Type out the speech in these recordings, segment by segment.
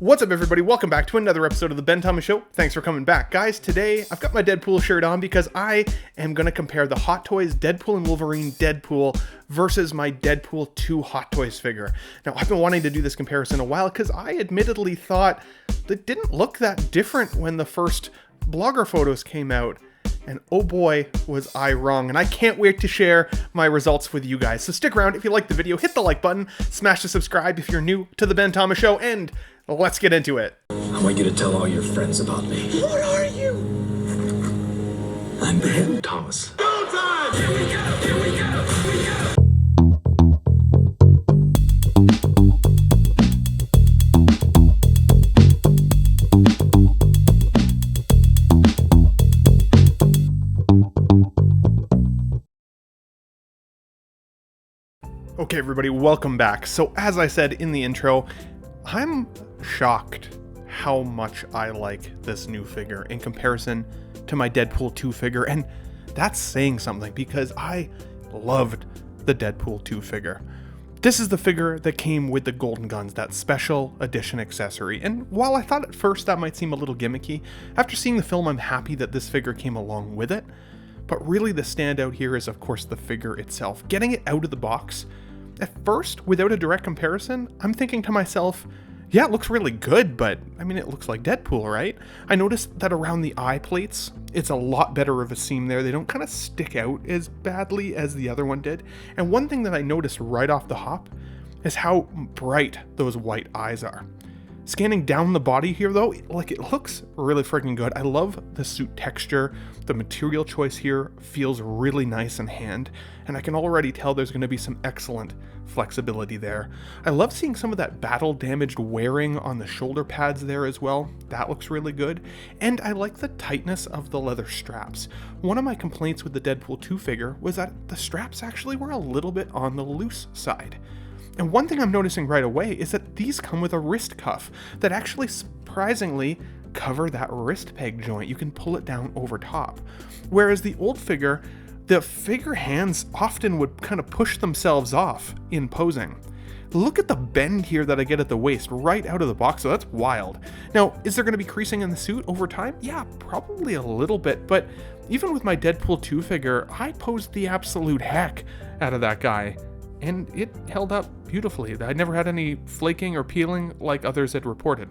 What's up, everybody? Welcome back to another episode of the Ben Thomas Show. Thanks for coming back. Guys, today I've got my Deadpool shirt on because I am going to compare the Hot Toys Deadpool and Wolverine Deadpool versus my Deadpool 2 Hot Toys figure. Now, I've been wanting to do this comparison a while because I admittedly thought that didn't look that different when the first blogger photos came out. And oh boy, was I wrong. And I can't wait to share my results with you guys. So stick around. If you like the video, hit the like button, smash the subscribe if you're new to the Ben Thomas Show, and let's get into it. I want you to tell all your friends about me. What are you? I'm Ben Thomas. Go time! Here we go, here we go, here we go! Okay, everybody, welcome back. So as I said in the intro, I'm shocked how much I like this new figure in comparison to my Deadpool 2 figure, and that's saying something because I loved the Deadpool 2 figure. This is the figure that came with the golden guns, that special edition accessory, and while I thought at first that might seem a little gimmicky, after seeing the film I'm happy that this figure came along with it. But really the standout here is of course the figure itself. Getting it out of the box, at first, without a direct comparison, I'm thinking to myself, yeah, it looks really good, but I mean, it looks like Deadpool, right? I noticed that around the eye plates, it's a lot better of a seam there. They don't kind of stick out as badly as the other one did. And one thing that I noticed right off the hop is how bright those white eyes are. Scanning down the body here though, it looks really freaking good. I love the suit texture. The material choice here feels really nice in hand, and I can already tell there's going to be some excellent flexibility there. I love seeing some of that battle damaged wearing on the shoulder pads there as well. That looks really good. And I like the tightness of the leather straps. One of my complaints with the Deadpool 2 figure was that the straps actually were a little bit on the loose side. And one thing I'm noticing right away is that these come with a wrist cuff that actually surprisingly cover that wrist peg joint. You can pull it down over top. Whereas the old figure, the figure hands often would kind of push themselves off in posing. Look at the bend here that I get at the waist right out of the box, so that's wild. Now, is there going to be creasing in the suit over time? Yeah, probably a little bit, but even with my Deadpool 2 figure, I posed the absolute heck out of that guy. And it held up beautifully. I never had any flaking or peeling like others had reported.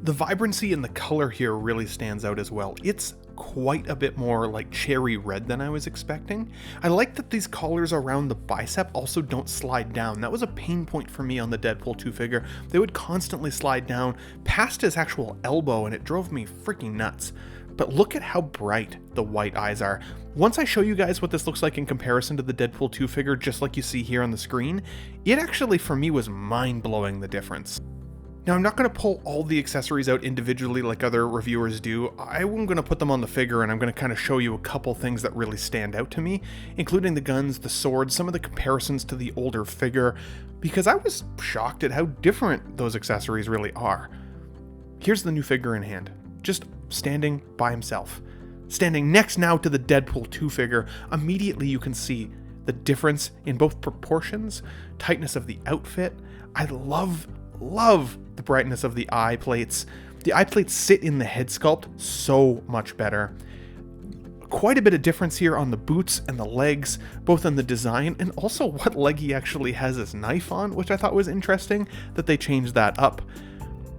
The vibrancy in the color here really stands out as well. It's quite a bit more like cherry red than I was expecting. I like that these collars around the bicep also don't slide down. That was a pain point for me on the Deadpool 2 figure. They would constantly slide down past his actual elbow, and it drove me freaking nuts. But look at how bright the white eyes are. Once I show you guys what this looks like in comparison to the Deadpool 2 figure, just like you see here on the screen, it actually for me was mind-blowing the difference. Now, I'm not going to pull all the accessories out individually like other reviewers do. I'm going to put them on the figure, and I'm going to kind of show you a couple things that really stand out to me, including the guns, the swords, some of the comparisons to the older figure, because I was shocked at how different those accessories really are. Here's the new figure in hand, just standing by himself. Standing next now to the Deadpool 2 figure, immediately you can see the difference in both proportions, tightness of the outfit. I love the brightness of the eye plates. The eye plates sit in the head sculpt so much better. Quite a bit of difference here on the boots and the legs, both in the design and also what leg he actually has his knife on, which I thought was interesting that they changed that up.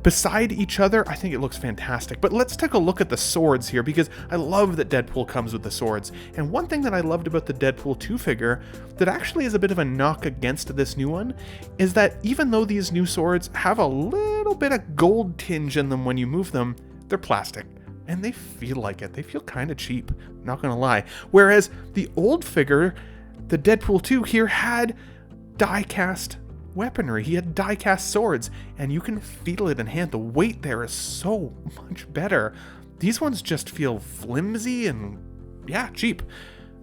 Beside each other, I think it looks fantastic. But let's take a look at the swords here, because I love that Deadpool comes with the swords. And one thing that I loved about the Deadpool 2 figure that actually is a bit of a knock against this new one is that even though these new swords have a little bit of gold tinge in them when you move them, they're plastic. And they feel like it. They feel kind of cheap, not gonna lie. Whereas the old figure, the Deadpool 2 here, had die-cast weaponry. He had die-cast swords, and you can feel it in hand. The weight there is so much better. These ones just feel flimsy and, yeah, cheap.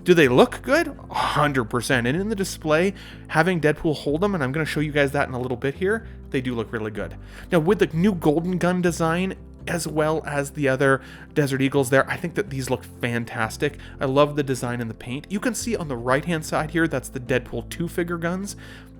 Do they look good? 100%. And in the display, having Deadpool hold them, and I'm going to show you guys that in a little bit here, they do look really good. Now, with the new golden gun design, as well as the other Desert Eagles there, I think that these look fantastic. I love the design and the paint. You can see on the right-hand side here, that's the Deadpool 2 figure guns.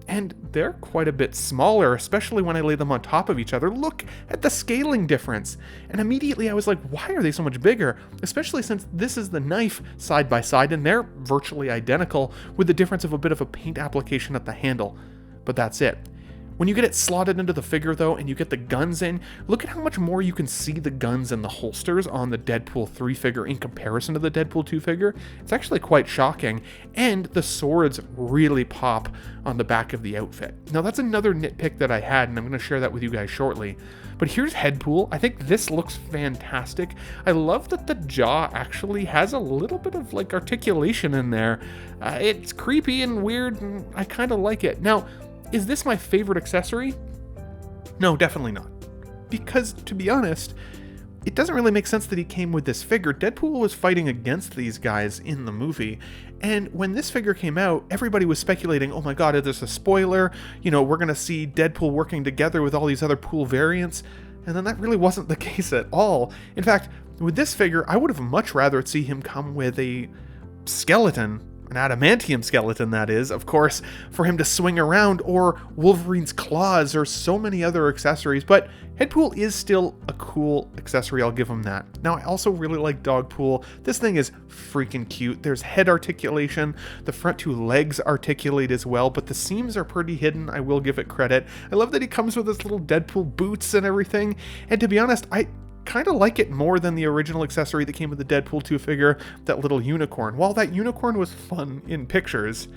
and they're quite a bit smaller, especially when I lay them on top of each other. Look at the scaling difference. And immediately I was like, why are they so much bigger? Especially since this is the knife side by side and they're virtually identical, with the difference of a bit of a paint application at the handle. But that's it. When you get it slotted into the figure though, and you get the guns in, look at how much more you can see the guns and the holsters on the Deadpool 3 figure in comparison to the Deadpool 2 figure. It's actually quite shocking, and the swords really pop on the back of the outfit. Now that's another nitpick that I had, and I'm going to share that with you guys shortly. But here's Headpool. I think this looks fantastic. I love that the jaw actually has a little bit of like articulation in there. It's creepy and weird, and I kind of like it. Now, is this my favorite accessory? No, definitely not. Because, to be honest, it doesn't really make sense that he came with this figure. Deadpool was fighting against these guys in the movie, and when this figure came out, everybody was speculating, oh my god, is this a spoiler? You know, we're gonna see Deadpool working together with all these other Pool variants, and then that really wasn't the case at all. In fact, with this figure, I would have much rather see him come with a skeleton, an adamantium skeleton that is, of course, for him to swing around, or Wolverine's claws, or so many other accessories, but Headpool is still a cool accessory, I'll give him that. Now, I also really like Dogpool. This thing is freaking cute. There's head articulation, the front two legs articulate as well, but the seams are pretty hidden, I will give it credit. I love that he comes with his little Deadpool boots and everything, and to be honest, I kind of like it more than the original accessory that came with the Deadpool 2 figure, that little unicorn. While that unicorn was fun in pictures,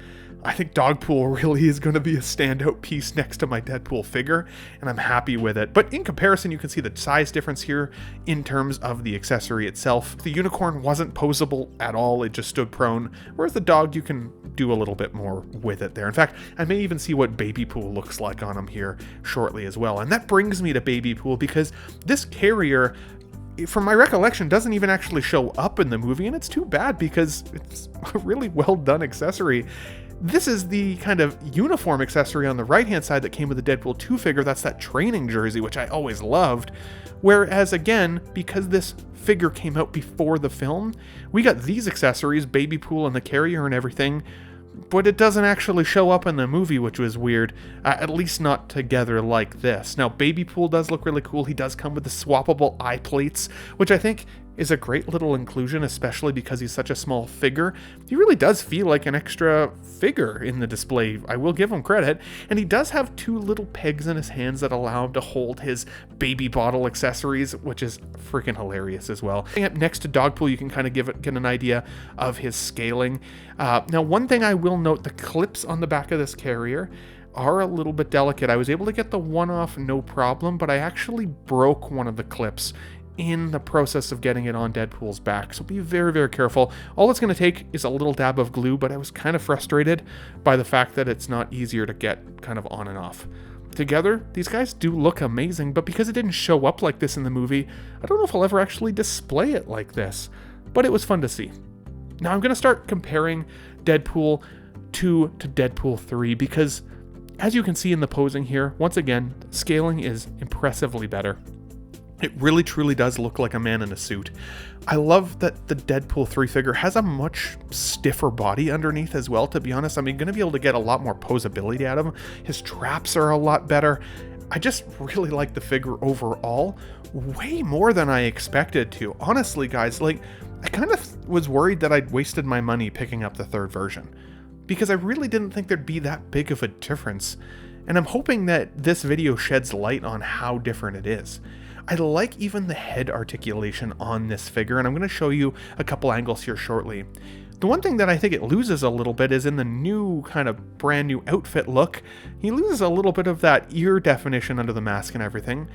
I think Dogpool really is going to be a standout piece next to my Deadpool figure, and I'm happy with it. But in comparison, you can see the size difference here in terms of the accessory itself. The unicorn wasn't posable at all, it just stood prone, whereas the dog, you can do a little bit more with it there. In fact, I may even see what Babypool looks like on him here shortly as well. And that brings me to Babypool, because this carrier, from my recollection, doesn't even actually show up in the movie, and it's too bad because it's a really well done accessory. This is the kind of uniform accessory on the right-hand side that came with the Deadpool 2 figure. That's that training jersey, which I always loved. Whereas, again, because this figure came out before the film, we got these accessories, Babypool and the carrier and everything, but it doesn't actually show up in the movie, which was weird, at least not together like this. Now, Babypool does look really cool. He does come with the swappable eye plates, which I think is a great little inclusion, especially because he's such a small figure. He really does feel like an extra figure in the display, I will give him credit, and he does have two little pegs in his hands that allow him to hold his baby bottle accessories, which is freaking hilarious as well. Up next to Dogpool, you can kind of get an idea of his scaling. Now, one thing I will note, the clips on the back of this carrier are a little bit delicate. I was able to get the one off no problem, but I actually broke one of the clips in the process of getting it on Deadpool's back, so be very, very careful. All it's going to take is a little dab of glue, but I was kind of frustrated by the fact that it's not easier to get kind of on and off. Together, these guys do look amazing, but because it didn't show up like this in the movie, I don't know if I'll ever actually display it like this, but it was fun to see. Now I'm going to start comparing Deadpool 2 to Deadpool 3, because as you can see in the posing here, once again, scaling is impressively better. It really truly does look like a man in a suit. I love that the Deadpool 3 figure has a much stiffer body underneath as well, to be honest. I'm going to be able to get a lot more posability out of him. His traps are a lot better. I just really like the figure overall, way more than I expected to. Honestly, guys, like, I kind of was worried that I'd wasted my money picking up the third version, because I really didn't think there'd be that big of a difference. And I'm hoping that this video sheds light on how different it is. I like even the head articulation on this figure, and I'm going to show you a couple angles here shortly. The one thing that I think it loses a little bit is in the new kind of brand new outfit look, he loses a little bit of that ear definition under the mask and everything,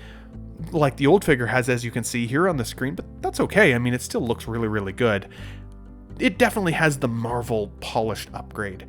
like the old figure has, as you can see here on the screen, but that's okay. I mean, it still looks really, really good. It definitely has the Marvel polished upgrade.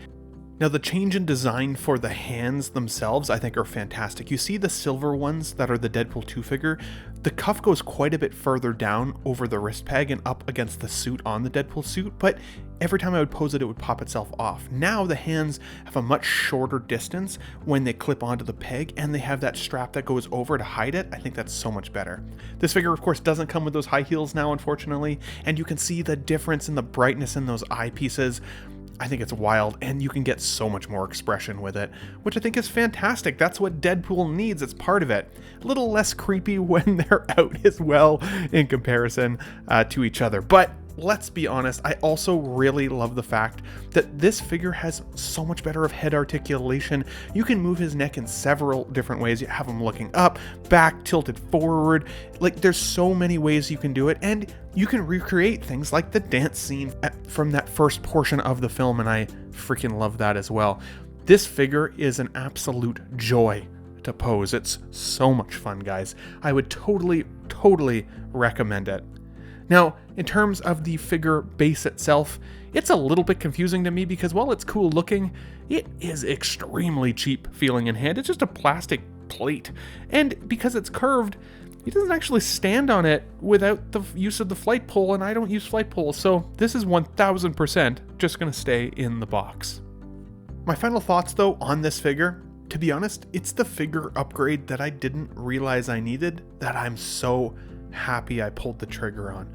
Now, the change in design for the hands themselves, I think, are fantastic. You see the silver ones that are the Deadpool 2 figure? The cuff goes quite a bit further down over the wrist peg and up against the suit on the Deadpool suit, but every time I would pose it, it would pop itself off. Now the hands have a much shorter distance when they clip onto the peg, and they have that strap that goes over to hide it. I think that's so much better. This figure, of course, doesn't come with those high heels now, unfortunately, and you can see the difference in the brightness in those eyepieces. I think it's wild, and you can get so much more expression with it, which I think is fantastic. That's what Deadpool needs. It's part of it. A little less creepy when they're out as well in comparison to each other. But let's be honest, I also really love the fact that this figure has so much better of head articulation. You can move his neck in several different ways. You have him looking up, back, tilted forward. Like, there's so many ways you can do it, and you can recreate things like the dance scene from that first portion of the film, and I freaking love that as well. This figure is an absolute joy to pose. It's so much fun, guys. I would totally recommend it. Now, in terms of the figure base itself, it's a little bit confusing to me because while it's cool looking, it is extremely cheap feeling in hand. It's just a plastic plate. And because it's curved, it doesn't actually stand on it without the use of the flight pole, and I don't use flight poles, so this is 1000% just going to stay in the box. My final thoughts, though, on this figure, to be honest, it's the figure upgrade that I didn't realize I needed that I'm so happy I pulled the trigger on.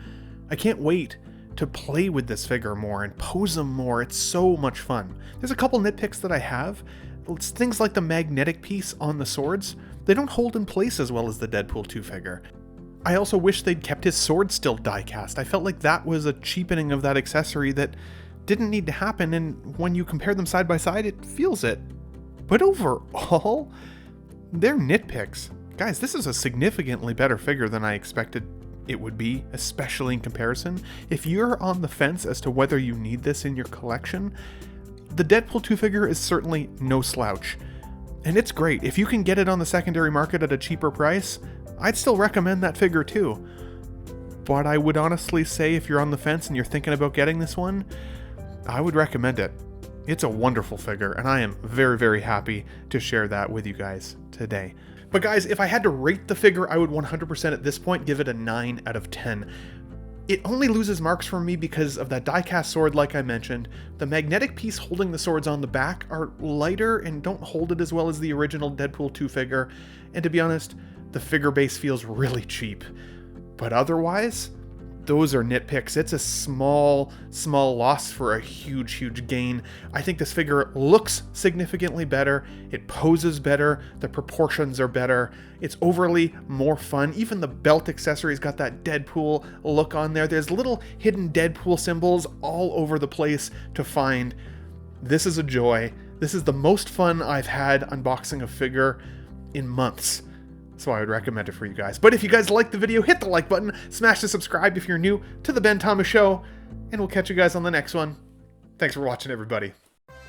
I can't wait to play with this figure more and pose him more. It's so much fun. There's a couple nitpicks that I have. It's things like the magnetic piece on the swords. They don't hold in place as well as the Deadpool 2 figure. I also wish they'd kept his sword still die-cast. I felt like that was a cheapening of that accessory that didn't need to happen, and when you compare them side by side, it feels it. But overall, they're nitpicks. Guys, this is a significantly better figure than I expected it would be, especially in comparison. If you're on the fence as to whether you need this in your collection, the Deadpool 2 figure is certainly no slouch. And it's great. If you can get it on the secondary market at a cheaper price, I'd still recommend that figure too. But I would honestly say if you're on the fence and you're thinking about getting this one, I would recommend it. It's a wonderful figure, and I am very happy to share that with you guys today. But guys, if I had to rate the figure, I would 100% at this point give it a 9 out of 10. It only loses marks for me because of that die-cast sword like I mentioned. The magnetic piece holding the swords on the back are lighter and don't hold it as well as the original Deadpool 2 figure. And to be honest, the figure base feels really cheap. But otherwise, those are nitpicks. It's a small loss for a huge gain. I think this figure looks significantly better. It poses better. The proportions are better. It's overly more fun. Even the belt accessory's got that Deadpool look on there. There's little hidden Deadpool symbols all over the place to find. This is a joy. This is the most fun I've had unboxing a figure in months. So I would recommend it for you guys. But if you guys liked the video, hit the like button, smash the subscribe if you're new to the Ben Thomas Show, and we'll catch you guys on the next one. Thanks for watching, everybody.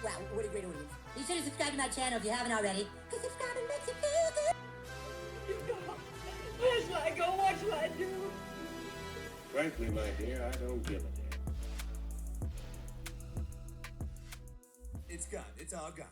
Wow, what a great audience. Be sure to subscribe to my channel if you haven't already, because subscribing makes it feel good. Where shall I go? What shall I do? Frankly, my dear, I don't give a damn. It's gone. It's all gone.